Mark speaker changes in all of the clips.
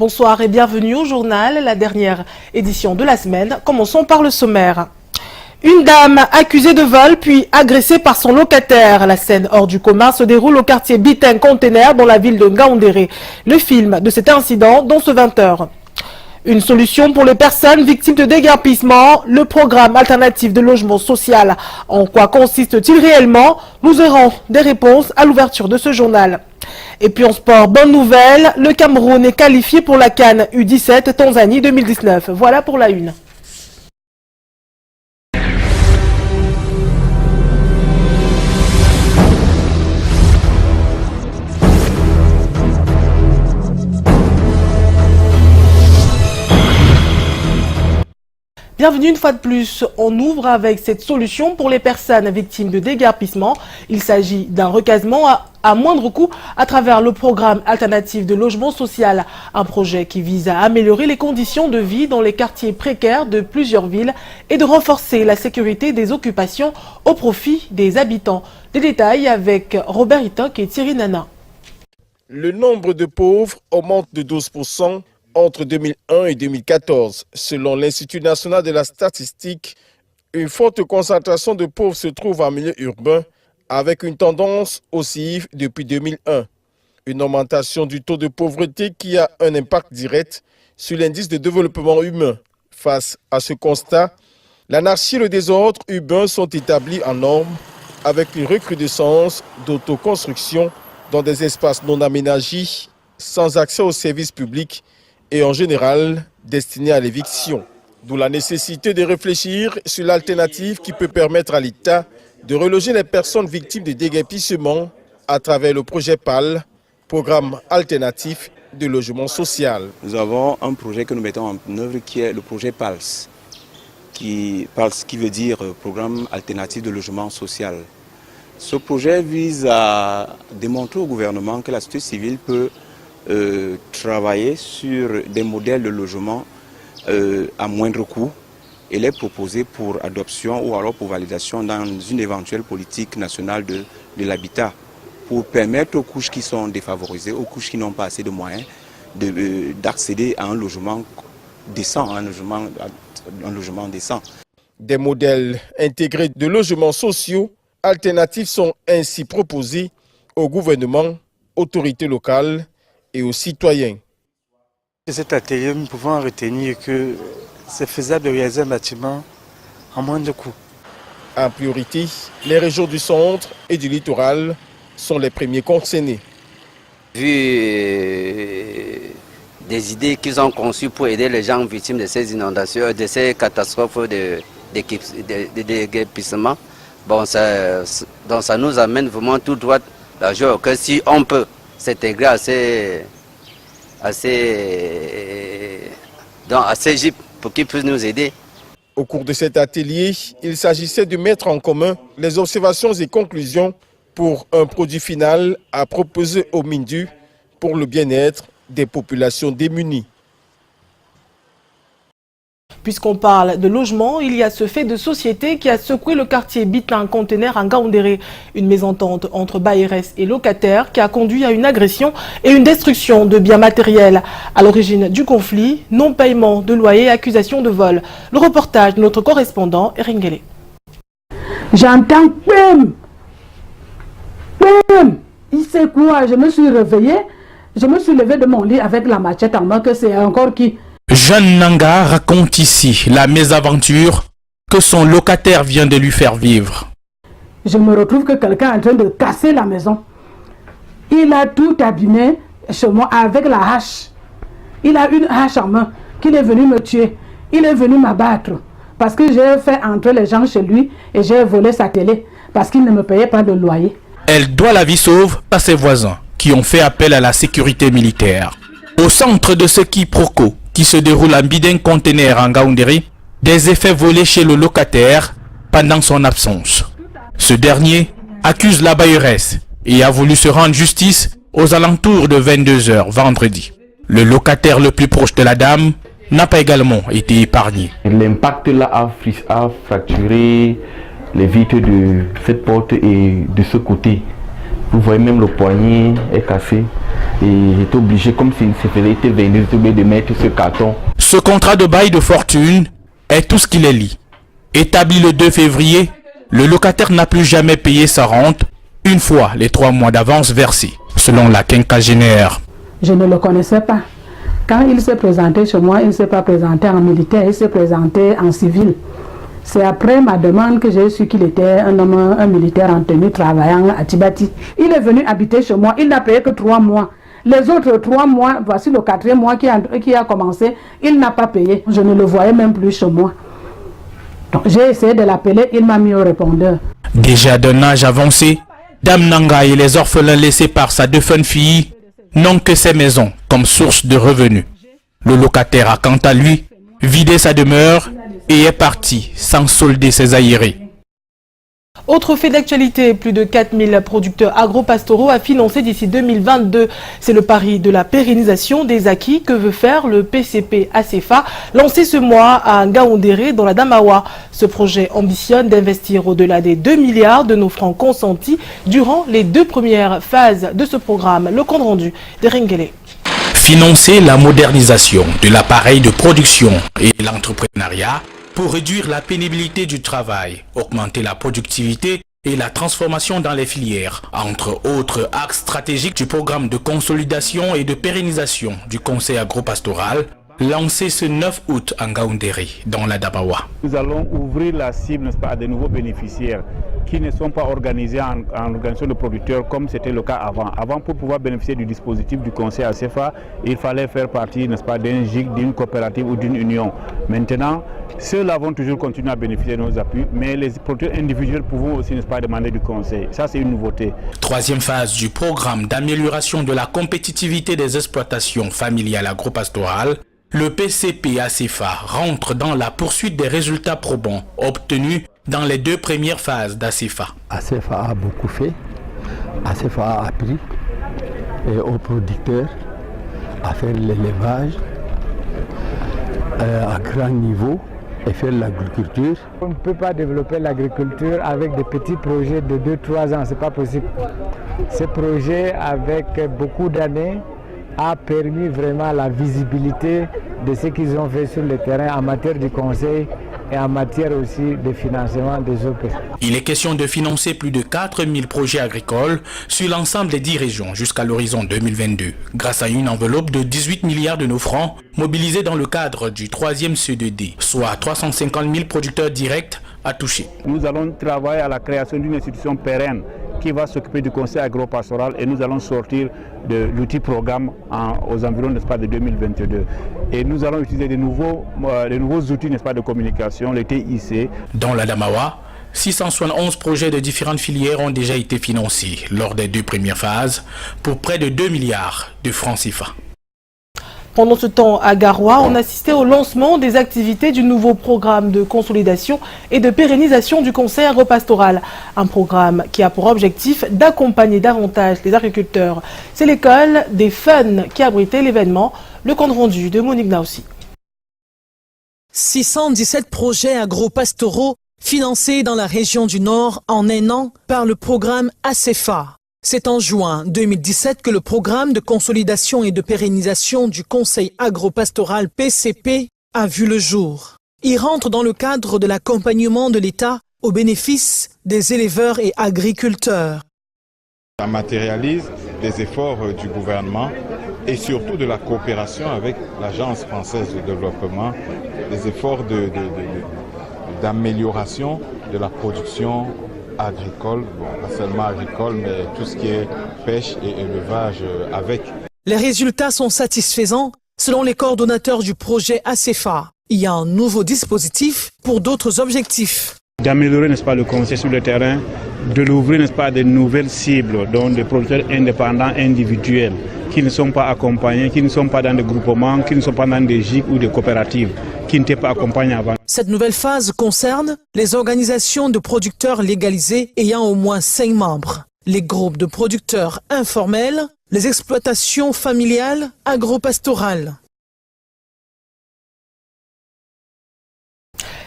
Speaker 1: Bonsoir et bienvenue au journal, la dernière édition de la semaine. Commençons par le sommaire. Une dame accusée de vol puis agressée par son locataire. La scène hors du commun se déroule au quartier Bitin Container dans la ville de Ngaoundéré. Le film de cet incident dans ce 20h. Une solution pour les personnes victimes de déguerpissement, le programme alternatif de logement social. En quoi consiste-t-il réellement? Nous aurons des réponses à l'ouverture de ce journal. Et puis en sport, bonne nouvelle, le Cameroun est qualifié pour la CAN U17 Tanzanie 2019. Voilà pour la une. Bienvenue une fois de plus. On ouvre avec cette solution pour les personnes victimes de déguerpissement. Il s'agit d'un recasement à moindre coût à travers le programme alternatif de logement social. Un projet qui vise à améliorer les conditions de vie dans les quartiers précaires de plusieurs villes et de renforcer la sécurité des occupations au profit des habitants. Des détails avec Robert Itoc et Thierry Nana.
Speaker 2: Le nombre de pauvres augmente de 12% entre 2001 et 2014. Selon l'Institut national de la statistique, une forte concentration de pauvres se trouve en milieu urbain avec une tendance haussive depuis 2001. Une augmentation du taux de pauvreté qui a un impact direct sur l'indice de développement humain. Face à ce constat, l'anarchie et le désordre urbain sont établis en normes avec une recrudescence d'autoconstruction dans des espaces non aménagés, sans accès aux services publics et en général destinés à l'éviction. D'où la nécessité de réfléchir sur l'alternative qui peut permettre à l'État de reloger les personnes victimes de déguerpissement à travers le projet PAL, Programme alternatif de logement social.
Speaker 3: Nous avons un projet que nous mettons en œuvre qui est le projet PALS, qui veut dire Programme alternatif de logement social. Ce projet vise à démontrer au gouvernement que la société civile peut travailler sur des modèles de logement à moindre coût et les proposer pour adoption ou alors pour validation dans une éventuelle politique nationale de l'habitat pour permettre aux couches qui sont défavorisées, aux couches qui n'ont pas assez de moyens d'accéder à un logement décent, un logement décent.
Speaker 2: Des modèles intégrés de logements sociaux alternatifs sont ainsi proposés au gouvernement, autorités locales et aux citoyens.
Speaker 4: De cet atelier, nous pouvons retenir que c'est faisable de réaliser un bâtiment en moins de coûts.
Speaker 2: En priorité, les régions du centre et du littoral sont les premiers concernés.
Speaker 5: Vu des idées qu'ils ont conçues pour aider les gens victimes de ces inondations, de ces catastrophes de déguerpissement, bon, ça nous amène vraiment tout droit la joie que si on peut s'intégrer à ces GIP pour qu'ils puissent nous aider.
Speaker 2: Au cours de cet atelier, il s'agissait de mettre en commun les observations et conclusions pour un produit final à proposer au MINDU pour le bien-être des populations démunies.
Speaker 1: Puisqu'on parle de logement, il y a ce fait de société qui a secoué le quartier Bitin Container à Ngaoundéré. Une mésentente entre bailleresse et locataire qui a conduit à une agression et une destruction de biens matériels. À l'origine du conflit, non-paiement de loyer et accusation de vol. Le reportage de notre correspondant Eringele.
Speaker 6: J'entends il sait quoi, je me suis réveillée, je me suis levée de mon lit avec la machette en main que c'est encore qui...
Speaker 7: Jeanne Nanga raconte ici la mésaventure que son locataire vient de lui faire vivre.
Speaker 6: Je me retrouve que quelqu'un est en train de casser la maison. Il a tout abîmé chez moi avec la hache. Il a une hache en main qu'il est venu me tuer. Il est venu m'abattre parce que j'ai fait entrer les gens chez lui et j'ai volé sa télé parce qu'il ne me payait pas de loyer. Elle
Speaker 7: doit la vie sauve à ses voisins qui ont fait appel à la sécurité militaire. Au centre de ce quiproquo qui se déroule à Bitin Container en Ngaoundéré, des effets volés chez le locataire pendant son absence. Ce dernier accuse la bailleresse et a voulu se rendre justice aux alentours de 22h vendredi. Le locataire le plus proche de la dame n'a pas également été épargné.
Speaker 8: L'impact là a fracturé les vitres de cette porte et de ce côté. Vous voyez même le poignet est cassé. Et j'étais obligé, comme s'il se faisait intervenir, j'étais obligé de mettre ce carton.
Speaker 7: Ce contrat de bail de fortune est tout ce qui les lie. Établi le 2 février, le locataire n'a plus jamais payé sa rente une fois les 3 mois d'avance versés, selon la quinquagénaire.
Speaker 6: Je ne le connaissais pas. Quand il s'est présenté chez moi, il ne s'est pas présenté en militaire, il s'est présenté en civil. C'est après ma demande que j'ai su qu'il était un militaire en tenue travaillant à Tibati. Il est venu habiter chez moi, il n'a payé que 3 mois. Les autres 3 mois, voici le 4e mois qui a commencé, il n'a pas payé. Je ne le voyais même plus chez moi. Donc j'ai essayé de l'appeler, il m'a mis au répondeur.
Speaker 7: Déjà d'un âge avancé, Dame Nanga et les orphelins laissés par sa défunte fille n'ont que ces maisons comme source de revenus. Le locataire a quant à lui vidé sa demeure et est parti sans solder ses aérés.
Speaker 1: Autre fait d'actualité, plus de 4000 producteurs agro-pastoraux à financer d'ici 2022. C'est le pari de la pérennisation des acquis que veut faire le PCP ACFA, lancé ce mois à Ngaoundéré dans la Damawa. Ce projet ambitionne d'investir au-delà des 2 milliards de nos francs consentis durant les 2 premières phases de ce programme. Le compte rendu d'Erengele.
Speaker 7: Financer la modernisation de l'appareil de production et l'entrepreneuriat pour réduire la pénibilité du travail, augmenter la productivité et la transformation dans les filières, entre autres axes stratégiques du programme de consolidation et de pérennisation du Conseil agropastoral, lancé ce 9 août à Ngaoundéré, dans la Damawa.
Speaker 9: Nous allons ouvrir la cible, n'est-ce pas, à de nouveaux bénéficiaires qui ne sont pas organisés en organisation de producteurs comme c'était le cas avant. Avant, pour pouvoir bénéficier du dispositif du Conseil ACFA, il fallait faire partie, n'est-ce pas, d'un GIC, d'une coopérative ou d'une union. Maintenant, ceux-là vont toujours continuer à bénéficier de nos appuis, mais les producteurs individuels pourront aussi, n'est-ce pas, demander du conseil. Ça, c'est une nouveauté.
Speaker 7: Troisième phase du programme d'amélioration de la compétitivité des exploitations familiales agropastorales, le PCP ACFA rentre dans la poursuite des résultats probants obtenus dans les 2 premières phases d'ACFA.
Speaker 10: ACFA a beaucoup fait. ACFA a appris aux producteurs à faire l'élevage à grand niveau et faire l'agriculture. On ne peut pas développer l'agriculture avec des petits projets de 2-3 ans, c'est pas possible. Ce projet, avec beaucoup d'années, a permis vraiment la visibilité de ce qu'ils ont fait sur le terrain en matière du conseil et en matière aussi de financement des OP.
Speaker 7: Il est question de financer plus de 4000 projets agricoles sur l'ensemble des 10 régions jusqu'à l'horizon 2022, grâce à une enveloppe de 18 milliards de nos francs mobilisés dans le cadre du 3e CED, soit 350 000 producteurs directs à toucher.
Speaker 9: Nous allons travailler à la création d'une institution pérenne qui va s'occuper du conseil agropastoral et nous allons sortir de l'outil programme aux environs, n'est-ce pas, de 2022. Et nous allons utiliser de nouveaux outils, n'est-ce pas, de communication, les TIC.
Speaker 7: Dans la Damawa, 671 projets de différentes filières ont déjà été financés lors des 2 premières phases pour près de 2 milliards de francs CFA.
Speaker 1: Pendant ce temps, à Garoua, on assistait au lancement des activités du nouveau programme de consolidation et de pérennisation du Conseil agropastoral. Un programme qui a pour objectif d'accompagner davantage les agriculteurs. C'est l'école des Fun qui a abrité l'événement. Le compte rendu de Monique Naussi.
Speaker 11: 617 projets agropastoraux financés dans la région du Nord en un an par le programme ACFA. C'est en juin 2017 que le programme de consolidation et de pérennisation du Conseil agropastoral PCP a vu le jour. Il rentre dans le cadre de l'accompagnement de l'État au bénéfice des éleveurs et agriculteurs.
Speaker 12: Ça matérialise les efforts du gouvernement et surtout de la coopération avec l'Agence française de développement, des efforts d'amélioration de la production agricole, bon, pas seulement agricole, mais tout ce qui est pêche et élevage avec.
Speaker 11: Les résultats sont satisfaisants selon les coordonnateurs du projet ACFA. Il y a un nouveau dispositif pour d'autres objectifs.
Speaker 9: D'améliorer, n'est-ce pas, le conseil sur le terrain, de l'ouvrir, n'est-ce pas, à de nouvelles cibles, donc des producteurs indépendants individuels qui ne sont pas accompagnés, qui ne sont pas dans des groupements, qui ne sont pas dans des GIC ou des coopératives, qui n'étaient pas accompagnés avant.
Speaker 11: Cette nouvelle phase concerne les organisations de producteurs légalisés ayant au moins 5 membres, les groupes de producteurs informels, les exploitations familiales agropastorales.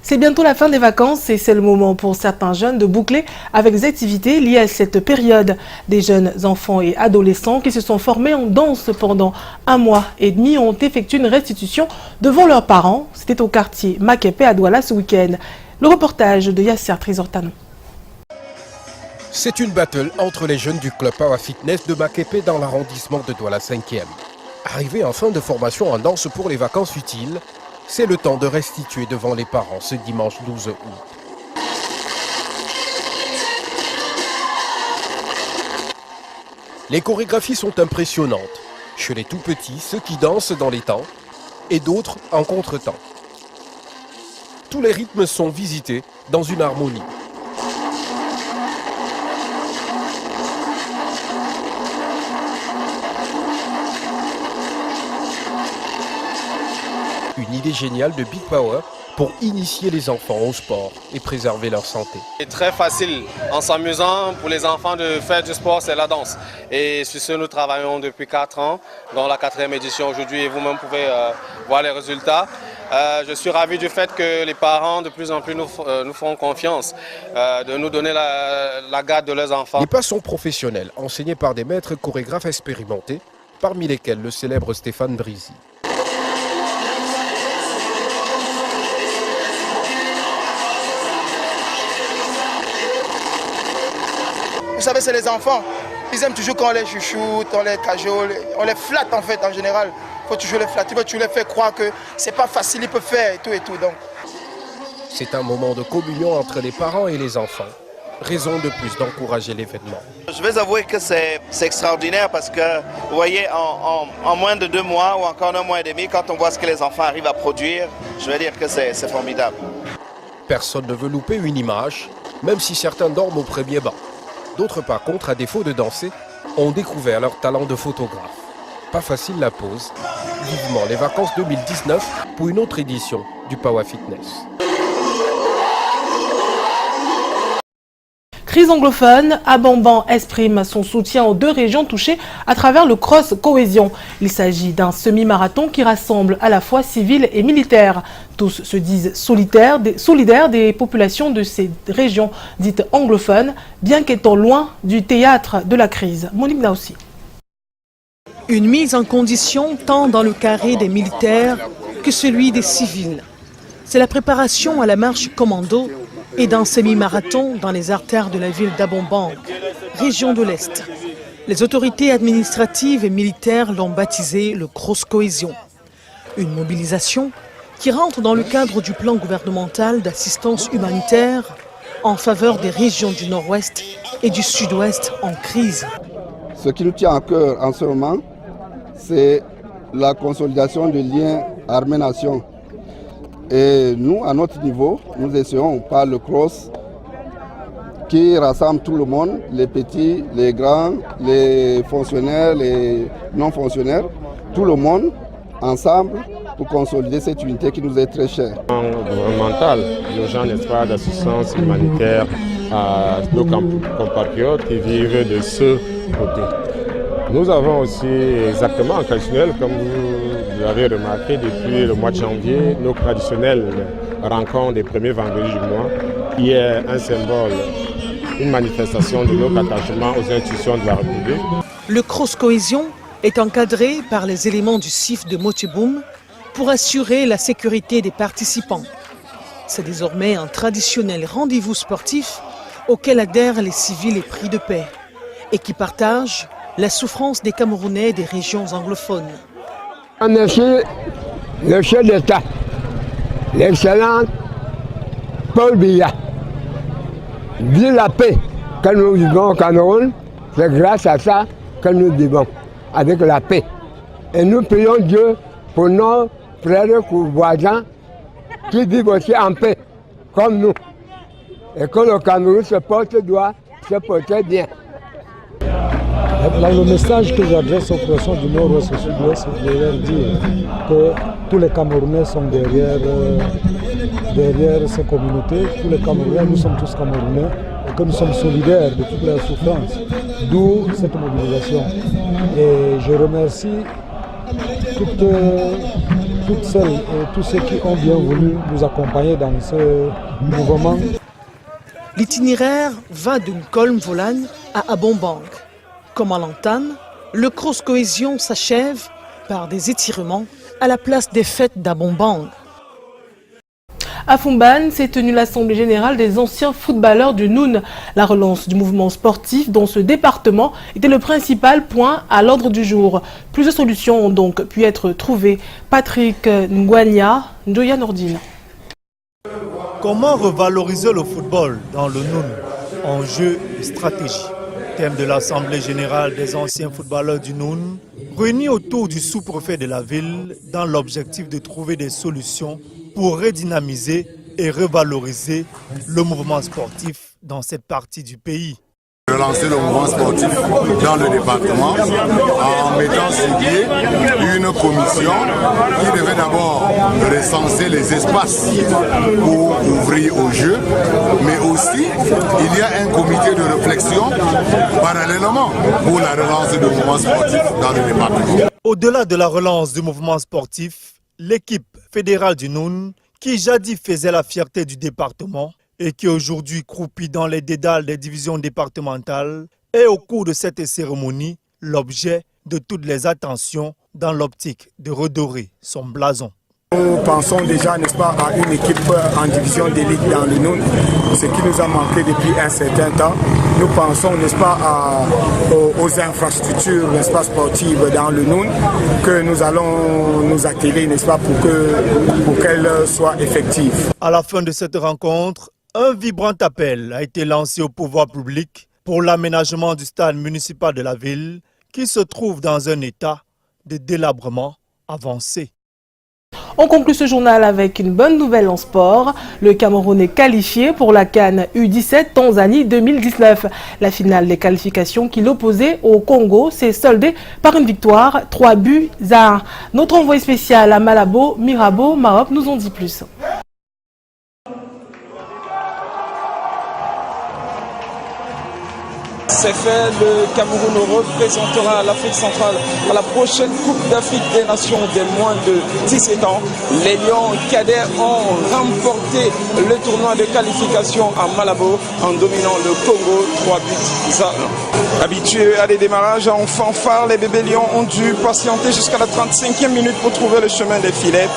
Speaker 1: C'est bientôt la fin des vacances et c'est le moment pour certains jeunes de boucler avec des activités liées à cette période. Des jeunes enfants et adolescents qui se sont formés en danse pendant 1 mois et demi ont effectué une restitution devant leurs parents. C'était au quartier Makepe à Douala ce week-end. Le reportage de Yasser Trizortano.
Speaker 13: C'est une battle entre les jeunes du club Power Fitness de Makepe dans l'arrondissement de Douala 5e. Arrivés en fin de formation en danse pour les vacances utiles, c'est le temps de restituer devant les parents ce dimanche 12 août. Les chorégraphies sont impressionnantes. Chez les tout petits, ceux qui dansent dans les temps et d'autres en contretemps. Tous les rythmes sont visités dans une harmonie. Une idée géniale de Big Power pour initier les enfants au sport et préserver leur santé.
Speaker 14: C'est très facile en s'amusant pour les enfants de faire du sport, c'est la danse. Et sur ce, nous travaillons depuis 4 ans, dans la 4e édition aujourd'hui et vous-même pouvez voir les résultats. Je suis ravi du fait que les parents de plus en plus nous font confiance de nous donner la garde de leurs enfants.
Speaker 13: Les pas sont professionnels, enseignés par des maîtres chorégraphes expérimentés, parmi lesquels le célèbre Stéphane Brisy.
Speaker 15: Vous savez, c'est les enfants. Ils aiment toujours quand on les chouchoute, on les cajole, on les flatte en fait en général. Il faut toujours les flatter, tu les fais croire que c'est pas facile, ils peuvent faire et tout. Donc.
Speaker 13: C'est un moment de communion entre les parents et les enfants. Raison de plus d'encourager l'événement.
Speaker 16: Je vais avouer que c'est extraordinaire parce que, vous voyez, en moins de 2 mois ou encore 1 mois et demi, quand on voit ce que les enfants arrivent à produire, je vais dire que c'est formidable.
Speaker 13: Personne ne veut louper une image, même si certains dorment au premier banc. D'autres, par contre, à défaut de danser, ont découvert leur talent de photographe. Pas facile la pause. Vivement les vacances 2019 pour une autre édition du Power Fitness.
Speaker 1: Crise anglophone, Abamban exprime son soutien aux 2 régions touchées à travers le Cross Cohésion. Il s'agit d'un semi-marathon qui rassemble à la fois civils et militaires. Tous se disent solidaires des populations de ces régions dites anglophones, bien qu'étant loin du théâtre de la crise. Monique Naossi.
Speaker 11: Une mise en condition tant dans le carré des militaires que celui des civils. C'est la préparation à la marche commando et d'un semi-marathon dans les artères de la ville d'Abamban, région de l'Est. Les autorités administratives et militaires l'ont baptisé le Cross Cohésion. Une mobilisation qui rentre dans le cadre du plan gouvernemental d'assistance humanitaire en faveur des régions du Nord-Ouest et du Sud-Ouest en crise.
Speaker 17: Ce qui nous tient à cœur en ce moment, c'est la consolidation du lien armée-nation. Et nous, à notre niveau, nous essayons par le cross qui rassemble tout le monde, les petits, les grands, les fonctionnaires, les non-fonctionnaires, tout le monde ensemble pour consolider cette unité qui nous est très chère.
Speaker 18: Gouvernemental, urgent, n'est-ce pas, d'assistance humanitaire à nos compatriotes qui vivent de ce côté. Nous avons aussi exactement en traditionnel, comme vous l'avez remarqué depuis le mois de janvier, nos traditionnelles rencontres des premiers vendredis du mois, qui est un symbole, une manifestation de notre attachement aux institutions de la République.
Speaker 11: Le Cross Cohésion est encadré par les éléments du CIF de Motiboum pour assurer la sécurité des participants. C'est désormais un traditionnel rendez-vous sportif auquel adhèrent les civils épris de paix et qui partagent la souffrance des Camerounais des régions anglophones.
Speaker 19: Merci le chef d'État, l'excellent Paul Biya. Dit la paix que nous vivons au Cameroun, c'est grâce à ça que nous vivons, avec la paix. Et nous prions Dieu pour nos frères et voisins qui vivent aussi en paix, comme nous. Et que le Cameroun doit se porter bien.
Speaker 20: Le message que j'adresse aux personnes du Nord-Ouest et du Sud-Ouest, c'est de leur dire que tous les Camerounais sont derrière ces communautés. Tous les Camerounais, nous sommes tous Camerounais et que nous sommes solidaires de toutes leurs souffrances. D'où cette mobilisation. Et je remercie toutes toutes celles et tous ceux qui ont bien voulu nous accompagner dans ce mouvement.
Speaker 11: L'itinéraire va de Kolm-Volan à Abombang. Comme à l'entame, le cross cohésion s'achève par des étirements à la place des fêtes d'Abombang.
Speaker 1: À Fumban s'est tenue l'Assemblée générale des anciens footballeurs du Noun. La relance du mouvement sportif dans ce département était le principal point à l'ordre du jour. Plusieurs solutions ont donc pu être trouvées. Patrick Ngwania, Ndoya Nordine.
Speaker 21: Comment revaloriser le football dans le Noun? Enjeu et stratégie. Thème de l'Assemblée générale des anciens footballeurs du Noun, réunis autour du sous-préfet de la ville dans l'objectif de trouver des solutions pour redynamiser et revaloriser le mouvement sportif dans cette partie du pays.
Speaker 22: Relancer le mouvement sportif dans le département en mettant sur pied une commission qui devait d'abord recenser les espaces pour ouvrir au jeu, mais aussi il y a un comité de réflexion parallèlement pour la relance du mouvement sportif dans le département.
Speaker 21: Au-delà de la relance du mouvement sportif, l'équipe fédérale du Noun, qui jadis faisait la fierté du département, et qui aujourd'hui croupit dans les dédales des divisions départementales, est au cours de cette cérémonie l'objet de toutes les attentions dans l'optique de redorer son blason.
Speaker 23: Nous pensons déjà, n'est-ce pas, à une équipe en division d'élite dans le Noun, ce qui nous a manqué depuis un certain temps. Nous pensons, n'est-ce pas, aux infrastructures, n'est-ce pas, sportives dans le Noun, que nous allons nous atteler, n'est-ce pas, pour qu'elles soient effectives.
Speaker 21: À la fin de cette rencontre, un vibrant appel a été lancé au pouvoir public pour l'aménagement du stade municipal de la ville qui se trouve dans un état de délabrement avancé.
Speaker 1: On conclut ce journal avec une bonne nouvelle en sport. Le Cameroun est qualifié pour la CAN U17 Tanzanie 2019. La finale des qualifications qui l'opposait au Congo s'est soldée par une victoire 3-1. Notre envoyé spécial à Malabo, Mirabo, Maop nous en dit plus.
Speaker 24: C'est fait, le Cameroun représentera l'Afrique centrale à la prochaine Coupe d'Afrique des Nations des moins de 17 ans. Les Lions cadets ont remporté le tournoi de qualification à Malabo en dominant le Congo 3-1. Habitués à des démarrages en fanfare, les bébés Lions ont dû patienter jusqu'à la 35e minute pour trouver le chemin des filets.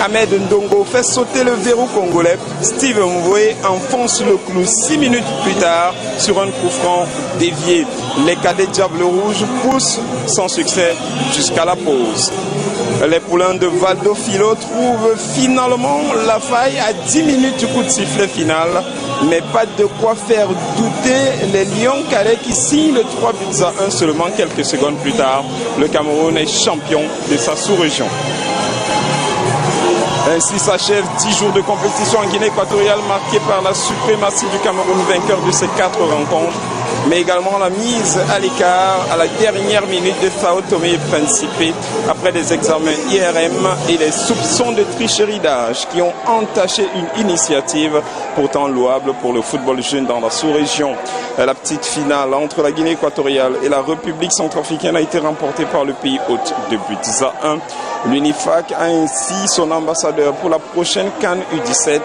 Speaker 24: Ahmed Ndongo fait sauter le verrou congolais. Steve Mvoé enfonce le clou 6 minutes plus tard sur un coup franc dévié. Les cadets Diable Rouge poussent sans succès jusqu'à la pause. Les poulains de Valdo Filo trouvent finalement la faille à 10 minutes du coup de sifflet final, mais pas de quoi faire douter les Lions cadets qui signent le 3-1 seulement quelques secondes plus tard. Le Cameroun est champion de sa sous-région. Ainsi s'achève 10 jours de compétition en Guinée équatoriale marquée par la suprématie du Cameroun vainqueur de ces 4 rencontres, mais également la mise à l'écart à la dernière minute de Sao Tomé et Principe après des examens IRM et les soupçons de tricherie d'âge qui ont entaché une initiative pourtant louable pour le football jeune dans la sous-région. La petite finale entre la Guinée équatoriale et la République centrafricaine a été remportée par le pays hôte de 2-1. L'UNIFAC a ainsi son ambassadeur pour la prochaine CAN U17,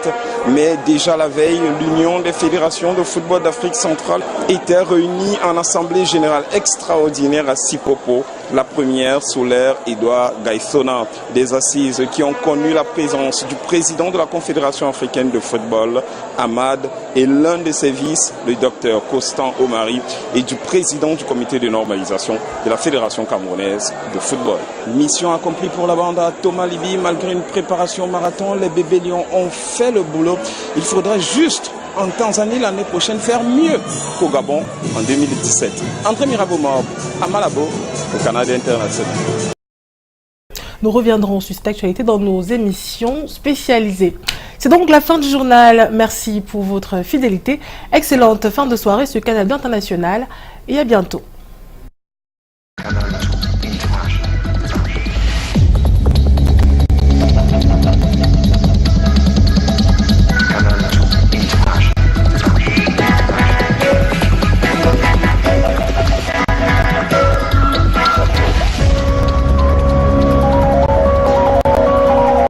Speaker 24: mais déjà la veille, l'Union des fédérations de football d'Afrique centrale était réunie en assemblée générale extraordinaire à Sipopo, la première sous l'ère Edouard Gaïsona. Des assises qui ont connu la présence du président de la Confédération africaine de football, Ahmad, et l'un de ses vices, le docteur Constant Omari, et du président du comité de normalisation de la Fédération camerounaise de football. Mission accomplie pour la bande à Thomas Liby. Malgré une préparation marathon, les bébés Lions ont fait le boulot. Il faudra juste en Tanzanie l'année prochaine faire mieux qu'au Gabon en 2017. André Mirabo à Malabo, au Canada international.
Speaker 1: Nous reviendrons sur cette actualité dans nos émissions spécialisées. C'est donc la fin du journal. Merci pour votre fidélité. Excellente fin de soirée sur Canal international et à bientôt.